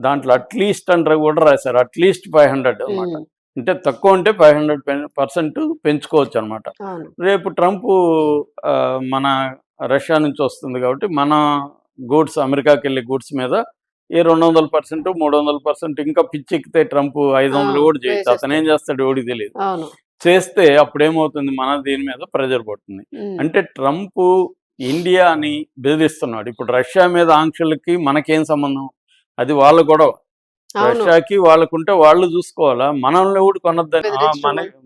దాంట్లో అట్లీస్ట్ అంటారు కూడా రాశారు, అట్లీస్ట్ 500 అనమాట. అంటే తక్కువ అంటే 500% పెంచుకోవచ్చు అనమాట. రేపు ట్రంప్ మన రష్యా నుంచి వస్తుంది కాబట్టి మన గూడ్స్ అమెరికాకి వెళ్ళే గూడ్స్ మీద ఏ 200%, 300% ఇంకా పిచ్చెక్కితే ట్రంప్ 500 కూడా చేయొచ్చు. అతను ఏం చేస్తాడు ఎవడికి తెలియదు. చేస్తే అప్పుడేమవుతుంది, మన దీని మీద ప్రెజర్ పడుతుంది. అంటే ట్రంప్ ఇండియాని బెదిరిస్తున్నాడు. ఇప్పుడు రష్యా మీద ఆంక్షలకి మనకేం సంబంధం? అది వాళ్ళ గొడవ. రష్యాకి వాళ్ళకుంటే వాళ్ళు చూసుకోవాలా, మనల్ని కూడా కొనొద్దని.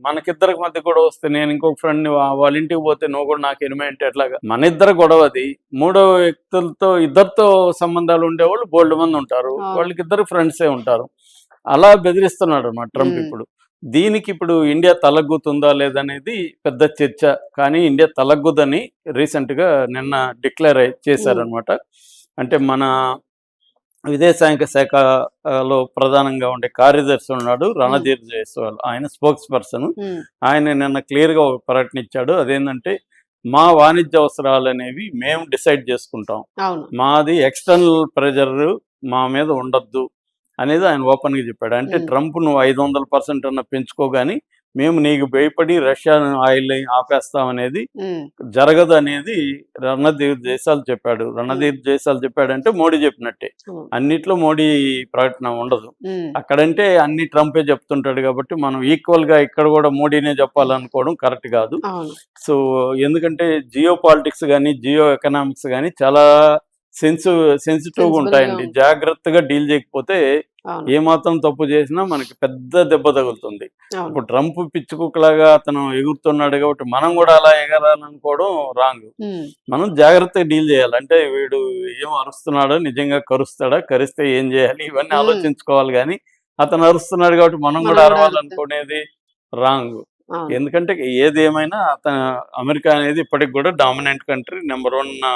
మనకిద్దరికి మధ్య గొడవ వస్తే నేను ఇంకొక ఫ్రెండ్ వాళ్ళ ఇంటికి పోతే నువ్వు కూడా నాకు ఎనిమే అంటే ఎట్లాగా? మన ఇద్దరు గొడవ అది. మూడో వ్యక్తులతో ఇద్దరితో సంబంధాలు ఉండేవాళ్ళు బోల్డ్ మంది ఉంటారు, వాళ్ళకి ఇద్దరు ఫ్రెండ్సే ఉంటారు. అలా బెదిరిస్తున్నాడు అన్నమాట ట్రంప్. ఇప్పుడు దీనికి ఇప్పుడు ఇండియా తలగ్గుతుందా లేదనేది పెద్ద చర్చ. కానీ ఇండియా తలగ్గుదని రీసెంట్గా నిన్న డిక్లేర్ చేశారనమాట. అంటే మన విదేశాంగ శాఖలో ప్రధానంగా ఉండే కార్యదర్శి ఉన్నాడు రణధీర్ జైస్వాల్, ఆయన స్పోక్స్ పర్సన్. ఆయన నిన్న క్లియర్గా ఒక ప్రకటన ఇచ్చాడు. అదేంటంటే మా వాణిజ్య అవసరాలు అనేవి మేము డిసైడ్ చేసుకుంటాం, మాది ఎక్స్టర్నల్ ప్రెజర్ మా మీద ఉండద్దు అనేది ఆయన ఓపెన్గా చెప్పాడు. అంటే ట్రంప్ నువ్వు 500% అన్న పెంచుకో కానీ మేము నీకు భయపడి రష్యా ఆయిల్ ఆపేస్తామనేది జరగదు అనేది రణధీర్ జైస్వాల్ చెప్పాడు. రణధీర్ జైస్వాల్ చెప్పాడంటే మోడీ చెప్పినట్టే. అన్నిట్లో మోడీ ప్రకటన ఉండదు. అక్కడంటే అన్ని ట్రంపే చెప్తుంటాడు కాబట్టి మనం ఈక్వల్గా ఇక్కడ కూడా మోడీనే చెప్పాలనుకోవడం కరెక్ట్ కాదు. సో ఎందుకంటే జియో పాలిటిక్స్ కానీ జియో ఎకనామిక్స్ కానీ చాలా సెన్సిటివ్గా ఉంటాయండి. జాగ్రత్తగా డీల్ చేయకపోతే ఏమాత్రం తప్పు చేసినా మనకి పెద్ద దెబ్బ తగులుతుంది. ఇప్పుడు ట్రంప్ పిచ్చుకుక్కలాగా అతను ఎగురుతున్నాడు కాబట్టి మనం కూడా అలా ఎగరాలనుకోవడం రాంగ్. మనం జాగ్రత్తగా డీల్ చేయాలి. అంటే వీడు ఏం అరుస్తున్నాడో, నిజంగా కరుస్తాడా, కరిస్తే ఏం చేయాలి, ఇవన్నీ ఆలోచించుకోవాలి. కానీ అతను అరుస్తున్నాడు కాబట్టి మనం కూడా అరవాలనుకునేది రాంగ్. ఎందుకంటే ఏది ఏమైనా అమెరికా అనేది ఇప్పటికి కూడా డామినెంట్ కంట్రీ, నెంబర్ 1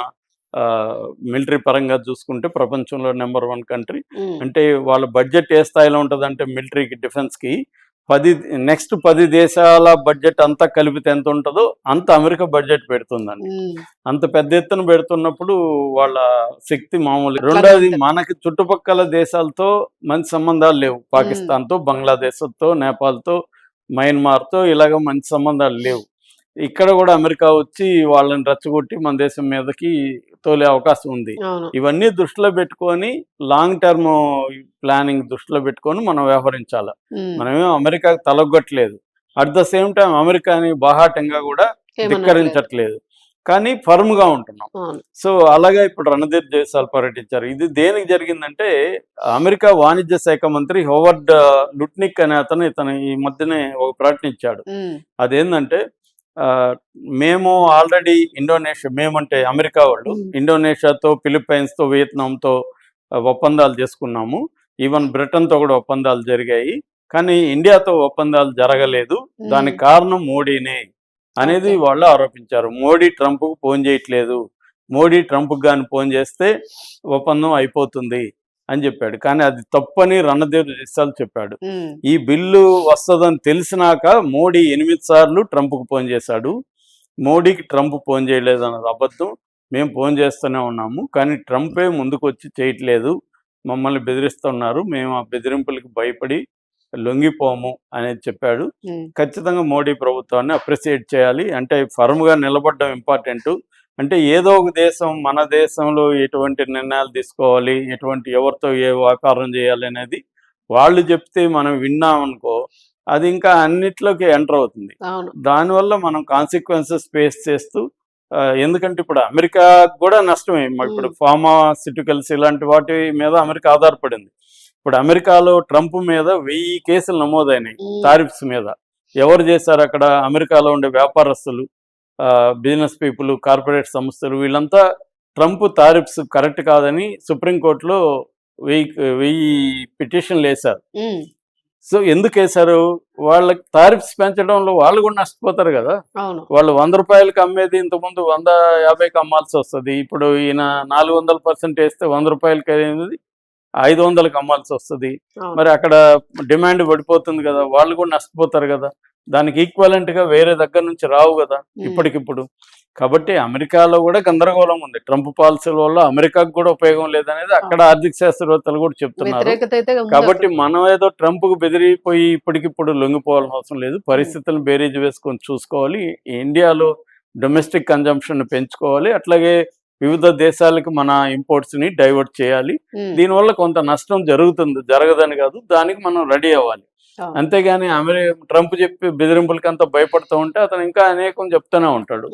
మిలిటరీ పరంగా చూసుకుంటే ప్రపంచంలో నెంబర్ 1 కంట్రీ. అంటే వాళ్ళ బడ్జెట్ ఏ స్థాయిలో ఉంటుందంటే మిలిటరీకి, డిఫెన్స్కి నెక్స్ట్ 10 దేశాల బడ్జెట్ అంతా కలిపితే ఎంత ఉంటుందో అంత అమెరికా బడ్జెట్ పెడుతుందండి. అంత పెద్ద ఎత్తున పెడుతున్నప్పుడు వాళ్ళ శక్తి మామూలు. రెండోది, మనకి చుట్టుపక్కల దేశాలతో మంచి సంబంధాలు లేవు. పాకిస్తాన్తో, బంగ్లాదేశ్తో, నేపాల్తో, మయన్మార్తో ఇలాగ మంచి సంబంధాలు లేవు. ఇక్కడ కూడా అమెరికా వచ్చి వాళ్ళని రెచ్చగొట్టి మన దేశం మీదకి తోలే అవకాశం ఉంది. ఇవన్నీ దృష్టిలో పెట్టుకొని లాంగ్ టర్మ్ ప్లానింగ్ దృష్టిలో పెట్టుకొని మనం వ్యవహరించాలి. మనమేమో అమెరికాకి తలగొట్టలేదు, అట్ ద సేమ్ టైం అమెరికాని బాహాటంగా కూడా ధిక్కరించట్లేదు, కానీ ఫర్మ్గా ఉంటున్నాం. సో అలాగే ఇప్పుడు రణధీర్ జైస్వాల్ పర్యటించారు. ఇది దేనికి జరిగిందంటే అమెరికా వాణిజ్య శాఖ మంత్రి హోవర్డ్ లుట్నిక్ అనే ఇతను ఈ మధ్యనే ఒక ప్రకటన ఇచ్చాడు. అదేంటంటే మేము ఆల్రెడీ ఇండోనేషియా, మేమంటే అమెరికా వాళ్ళు ఇండోనేషియాతో, ఫిలిప్పైన్స్తో, వియత్నాంతో ఒప్పందాలు చేసుకున్నాము. ఈవెన్ బ్రిటన్తో కూడా ఒప్పందాలు జరిగాయి, కానీ ఇండియాతో ఒప్పందాలు జరగలేదు. దానికి కారణం మోడీనే అనేది వాళ్ళు ఆరోపించారు. మోడీ ట్రంప్కు ఫోన్ చేయట్లేదు, మోడీ ట్రంప్కి కానీ ఫోన్ చేస్తే ఒప్పందం అయిపోతుంది అని చెప్పాడు. కానీ అది తప్పని రణధీర్ జైస్వాల్ చెప్పాడు. ఈ బిల్లు వస్తుందని తెలిసినాక మోడీ 8 సార్లు ట్రంప్కు ఫోన్ చేశాడు. మోడీకి ట్రంప్ ఫోన్ చేయలేదు అన్నది అబద్ధం. మేము ఫోన్ చేస్తూనే ఉన్నాము, కానీ ట్రంపే ముందుకు వచ్చి చేయట్లేదు, మమ్మల్ని బెదిరిస్తున్నారు, మేము ఆ బెదిరింపులకి భయపడి లొంగిపోము అనేది చెప్పాడు. ఖచ్చితంగా మోడీ ప్రభుత్వాన్ని అప్రిసియేట్ చేయాలి. అంటే ఫర్మ్గా నిలబడడం ఇంపార్టెంట్. అంటే ఏదో ఒక దేశం, మన దేశంలో ఎటువంటి నిర్ణయాలు తీసుకోవాలి, ఎవరితో ఏ వ్యాపారం చేయాలి అనేది వాళ్ళు చెప్తే మనం విన్నామనుకో, అది ఇంకా అన్నిట్లోకి ఎంటర్ అవుతుంది. దానివల్ల మనం కాన్సిక్వెన్సెస్ ఫేస్ చేస్తూ, ఎందుకంటే ఇప్పుడు అమెరికా కూడా నష్టమే. ఇప్పుడు ఫార్మాస్యూటికల్స్ ఇలాంటి వాటి మీద అమెరికా ఆధారపడింది. ఇప్పుడు అమెరికాలో ట్రంప్ మీద 1000 కేసులు నమోదైనాయి టారిఫ్స్ మీద. ఎవరు చేశారు అక్కడ? అమెరికాలో ఉండే వ్యాపారస్తులు, బిజినెస్ పీపుల్, కార్పొరేట్ సంస్థలు, వీళ్ళంతా ట్రంప్ టారిఫ్స్ కరెక్ట్ కాదని సుప్రీంకోర్టులో 1000 పిటిషన్లు వేశారు. సో ఎందుకు వేశారు? వాళ్ళకి టారిఫ్స్ పెంచడంలో వాళ్ళు కూడా నష్టపోతారు కదా. వాళ్ళు 100 రూపాయలకి అమ్మేది ఇంతకుముందు 150కి అమ్మాల్సి వస్తుంది. ఇప్పుడు ఈయన 400% వేస్తే 100 రూపాయలకి అనేది 500కి అమ్మాల్సి వస్తుంది. మరి అక్కడ డిమాండ్ పడిపోతుంది కదా, వాళ్ళు కూడా నష్టపోతారు కదా. దానికి ఈక్వలెంట్గా వేరే దగ్గర నుంచి రావు కదా ఇప్పటికిప్పుడు. కాబట్టి అమెరికాలో కూడా గందరగోళం ఉంది. ట్రంప్ పాలసీల వల్ల అమెరికాకు కూడా ఉపయోగం లేదనేది అక్కడ ఆర్థిక శాస్త్రవేత్తలు కూడా చెప్తున్నారు. కాబట్టి మనం ఏదో ట్రంప్కు బెదిరిపోయి ఇప్పటికిప్పుడు లొంగిపోవాల్సిన అవసరం లేదు. పరిస్థితులను బేరీజు వేసుకొని చూసుకోవాలి. ఇండియాలో డొమెస్టిక్ కన్జంప్షన్ పెంచుకోవాలి. అట్లాగే వివిధ దేశాలకు మన ఇంపోర్ట్స్ ని డైవర్ట్ చేయాలి. దీనివల్ల కొంత నష్టం జరుగుతుంది, జరగదని కాదు, దానికి మనం రెడీ అవ్వాలి. అంతేగాని ట్రంప్ చెప్పి బెదిరింపులకంతా భయపడుతూ ఉంటే అతను ఇంకా అనేకం చెప్తూనే ఉంటాడు.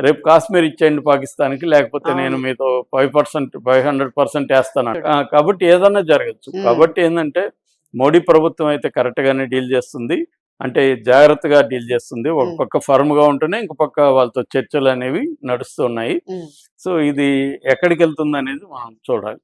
రేపు కాశ్మీర్ ఇచ్చేయండి పాకిస్తాన్కి, లేకపోతే నేను మీతో 500% వేస్తాను. కాబట్టి ఏదన్నా జరగచ్చు. కాబట్టి ఏంటంటే మోడీ ప్రభుత్వం అయితే కరెక్ట్ గానే డీల్ చేస్తుంది, అంటే జాగ్రత్తగా డీల్ చేస్తుంది. ఒక పక్క ఫర్మ్ గా ఉంటేనే ఇంకో పక్క వాళ్ళతో చర్చలు అనేవి నడుస్తున్నాయి. సో ఇది ఎక్కడికి వెళ్తుంది అనేది మనం చూడాలి.